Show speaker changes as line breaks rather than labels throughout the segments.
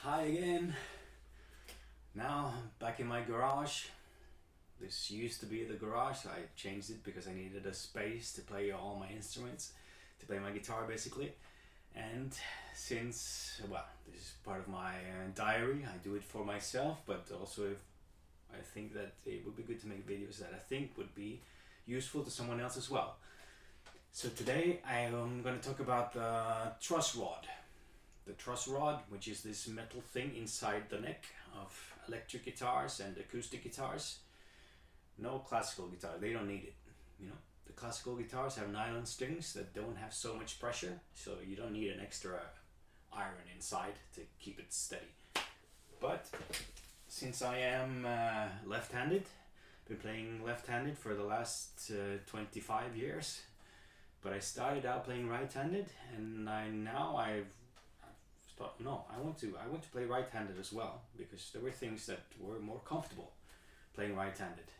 Hi again. Now back in my garage. This used to be the garage. I changed it because I needed a space to play all my instruments, to play my guitar basically. And since, well, this is part of my diary, I do it for myself, but also if I think that it would be good to make videos that I think would be useful to someone else as well. So today I am going to talk about the truss rod. The truss rod, which is this metal thing inside the neck of electric guitars and acoustic guitars. No classical guitar, they don't need it. You know, the classical guitars have nylon strings that don't have so much pressure, so you don't need an extra iron inside to keep it steady. But since I am left-handed, been playing left-handed for the last 25 years, but I started out playing right-handed, and I want to play right-handed as well, because there were things that were more comfortable playing right-handed.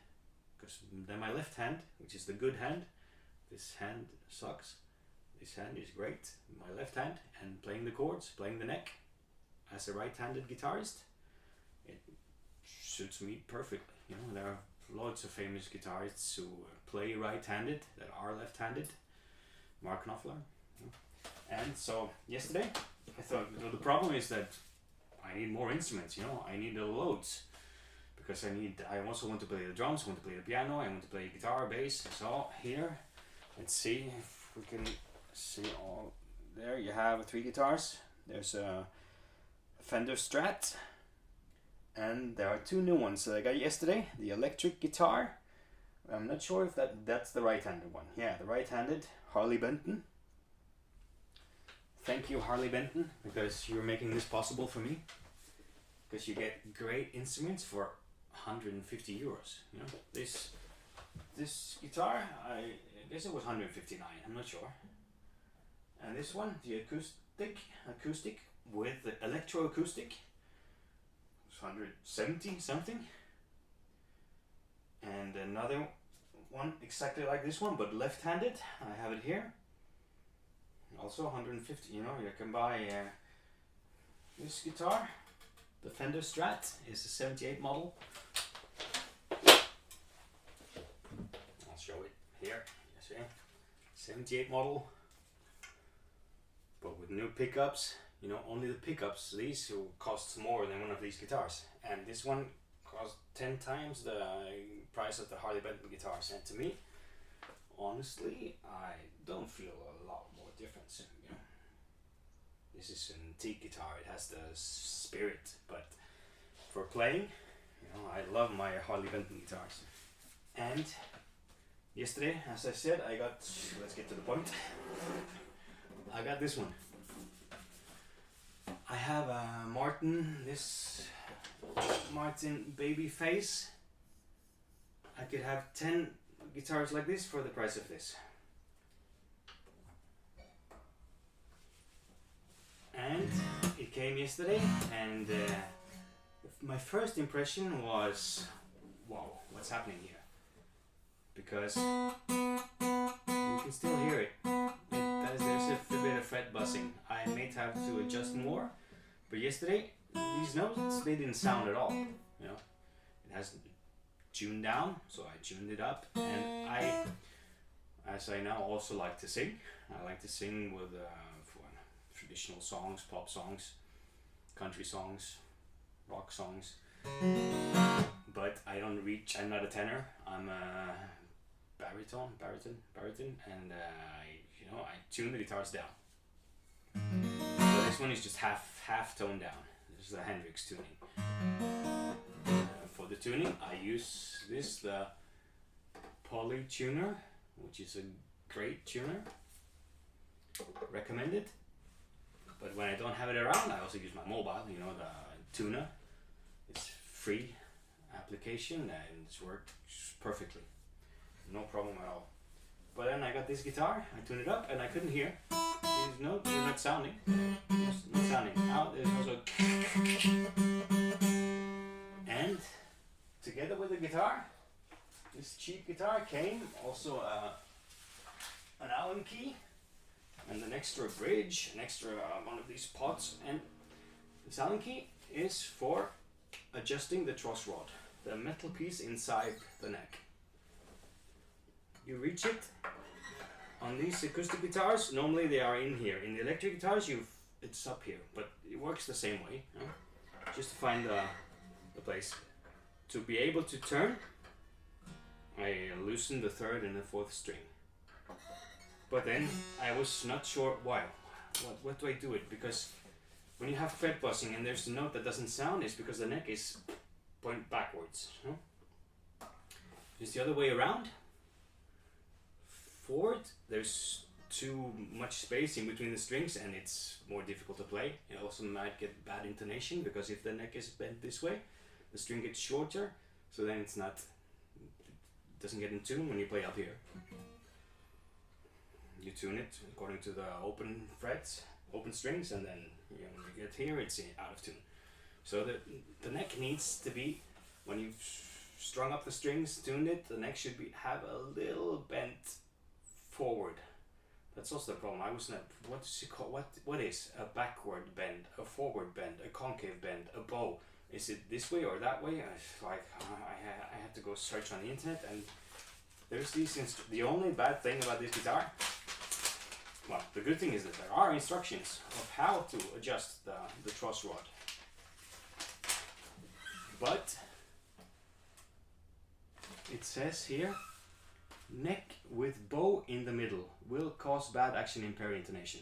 Because then my left hand, which is the good hand, this hand sucks. This hand is great. My left hand, and playing the chords, playing the neck, as a right-handed guitarist, it suits me perfectly. You know, there are lots of famous guitarists who play right-handed that are left-handed. Mark Knopfler. And so yesterday I thought, you know, the problem is that I need more instruments, you know, I need the loads, because I also want to play the drums, I want to play the piano, I want to play guitar, bass. So here, let's see if we can see all. There you have 3 guitars. There's a Fender Strat, and there are 2 new ones that I got yesterday. The electric guitar, I'm not sure if that's the right-handed one. Yeah, the right-handed Harley Benton. Thank you, Harley Benton, because you're making this possible for me. Because you get great instruments for 150 euros. You know, this guitar, I guess it was 159. I'm not sure. And this one, the acoustic with the electroacoustic, was 170 something. And another one exactly like this one, but left-handed. I have it here. Also 150. You know, you can buy this guitar. The Fender Strat is a 78 model. I'll show it here. You see, 78 model, but with new pickups. You know, only the pickups. These cost more than one of these guitars, and this one cost 10 times the price of the Harley Benton guitars. And to me, honestly, I don't feel a lot more difference. You know, this is an antique guitar. It has the spirit, but for playing, you know, I love my Harley Benton guitars. And yesterday, as I said, I got. Let's get to the point. I got this one. I have a Martin. This Martin Babyface. I could have 10 guitars like this for the price of this. And it came yesterday, and my first impression was, wow, what's happening here? Because you can still hear it. There's a bit of fret buzzing. I may have to adjust more, but yesterday these notes, they didn't sound at all. You know, it has tuned down, so I tuned it up, and as I now also like to sing, I like to sing with traditional songs, pop songs, country songs, rock songs, but I'm not a tenor, I'm a baritone, and I tune the guitars down. So this one is just half toned down. This is a Hendrix tuning. For the tuning, I use the Poly tuner, which is a great tuner, recommended. But when I don't have it around, I also use my mobile, you know, the tuner. It's free application and it's worked perfectly. No problem at all. But then I got this guitar, I tuned it up, and I couldn't hear. These notes were not sounding. Not sounding. Out there's also. And together with the guitar, this cheap guitar came also an Allen key and an extra bridge, an extra one of these pots, and This Allen key is for adjusting the truss rod, the metal piece inside the neck. You reach it on these acoustic guitars. Normally they are in here. In the electric guitars, it's up here, but it works the same way. You know? Just to find the place. To be able to turn, I loosen the third and the fourth string. But then I was not sure why. What do I do it? Because when you have fret buzzing and there's a note that doesn't sound, it's because the neck is point backwards. Huh? It's the other way around. Forward, there's too much space in between the strings and it's more difficult to play. It also might get bad intonation because if the neck is bent this way, the string gets shorter, so then it doesn't get in tune when you play up here. You tune it according to the open frets, open strings, and then when you get here, it's out of tune. So the neck needs to be, when you've strung up the strings, tuned it, the neck should have a little bent forward. That's also the problem. I was not, what is it called? What is a backward bend, a forward bend, a concave bend, a bow? Is it this way or that way? I had to go search on the internet, and there's these. The only bad thing about this guitar, well, the good thing is that there are instructions of how to adjust the truss rod. But it says here, neck with bow in the middle will cause bad action impair intonation.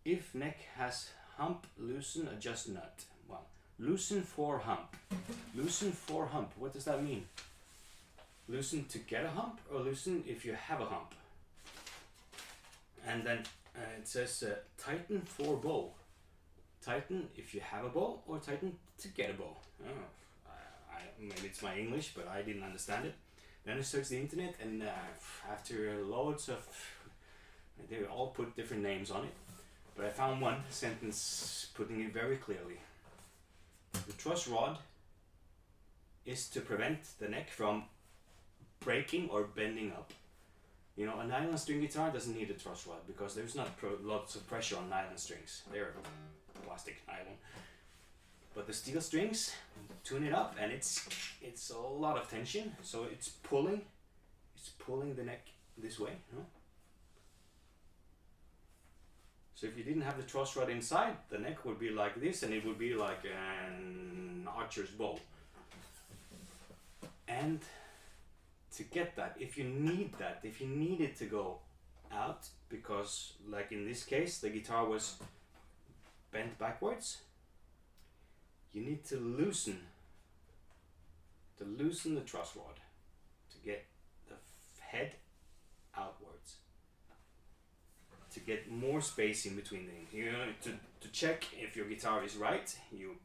If neck has hump, loosen, adjust nut. Well, loosen for hump. Loosen for hump. What does that mean? Loosen to get a hump, or loosen if you have a hump? And then it says tighten for bow. Tighten if you have a bow, or tighten to get a bow. Oh, maybe it's my English, but I didn't understand it. Then I searched the internet, and after loads of, they all put different names on it. But I found one sentence putting it very clearly. The truss rod is to prevent the neck from breaking or bending up. You know, a nylon string guitar doesn't need a truss rod because there's not lots of pressure on nylon strings. They're plastic nylon. But the steel strings, tune it up, and it's a lot of tension, so it's pulling the neck this way. You know? So if you didn't have the truss rod inside, the neck would be like this, and it would be like an archer's bow. And to get that, if you need it to go out, because like in this case, the guitar was bent backwards, you need to loosen the truss rod to get the head outwards, to get more space in between them. You know, to check if your guitar is right, you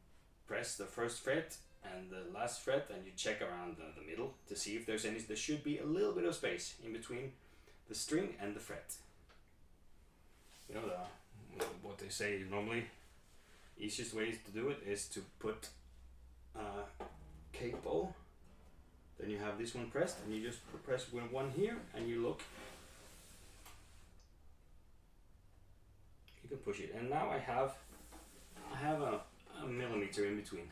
press the first fret and the last fret, and you check around the middle to see if there should be a little bit of space in between the string and the fret. You know, what they say normally, easiest way to do it is to put a capo, then you have this one pressed, and you just press one here, and you look. You can push it, and now I have a millimeter in between.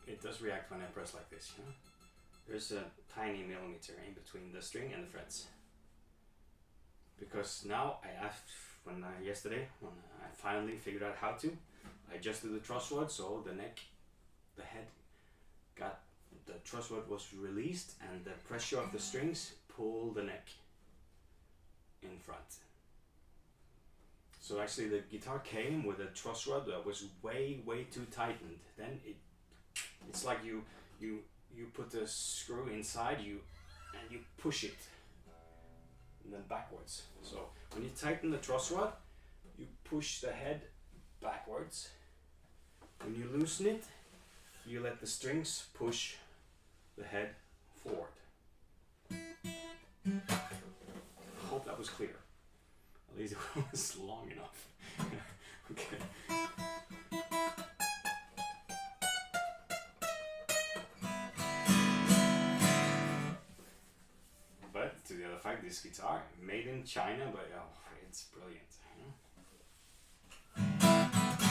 It does react when I press like this. You know? There's a tiny millimeter in between the string and the frets. Because now yesterday when I finally figured out how to, I adjusted the truss rod so the truss rod was released, and the pressure of the strings pulled the neck in front. So actually the guitar came with a truss rod that was way too tightened. Then it's like you put the screw inside you and you push it and then backwards. So when you tighten the truss rod, you push the head backwards. When you loosen it, you let the strings push the head forward. I hope that was clear. At least it was long enough. Okay. But to the other fact, this guitar, made in China, but it's brilliant. You know?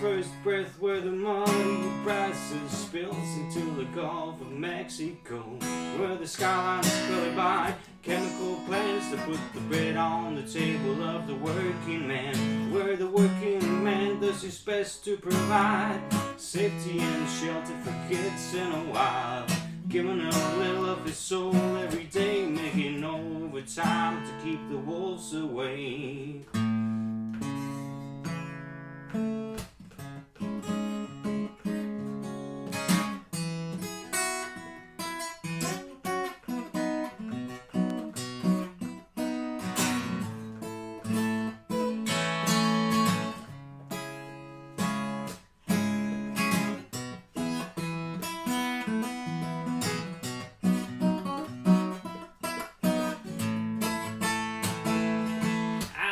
first breath where the muddy Brazos spills into the Gulf of Mexico, where the skyline's colored by chemical plants to put the bread on the table of the working man, where the working man does his best to provide safety and shelter for kids and a wife, giving a little of his soul every day, making overtime to keep the wolves away.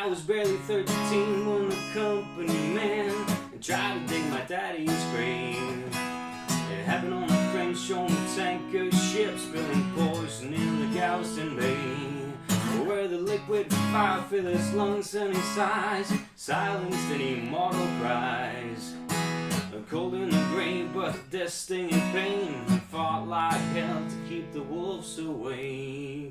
I was barely 13 when the company man tried to dig my daddy's grave. It happened on a French-owned tanker ship, spilling poison in the Galveston Bay, where the liquid fire filled his lungs and his eyes, silenced any mortal cries. Cold in the grave, but death stinging pain, fought like hell to keep the wolves away.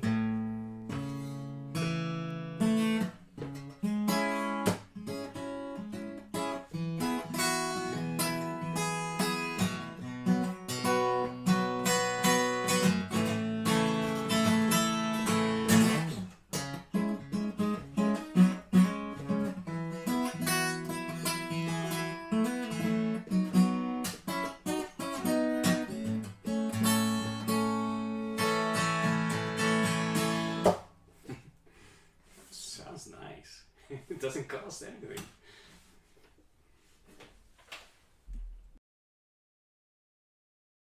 Sounds nice. It doesn't cost anything.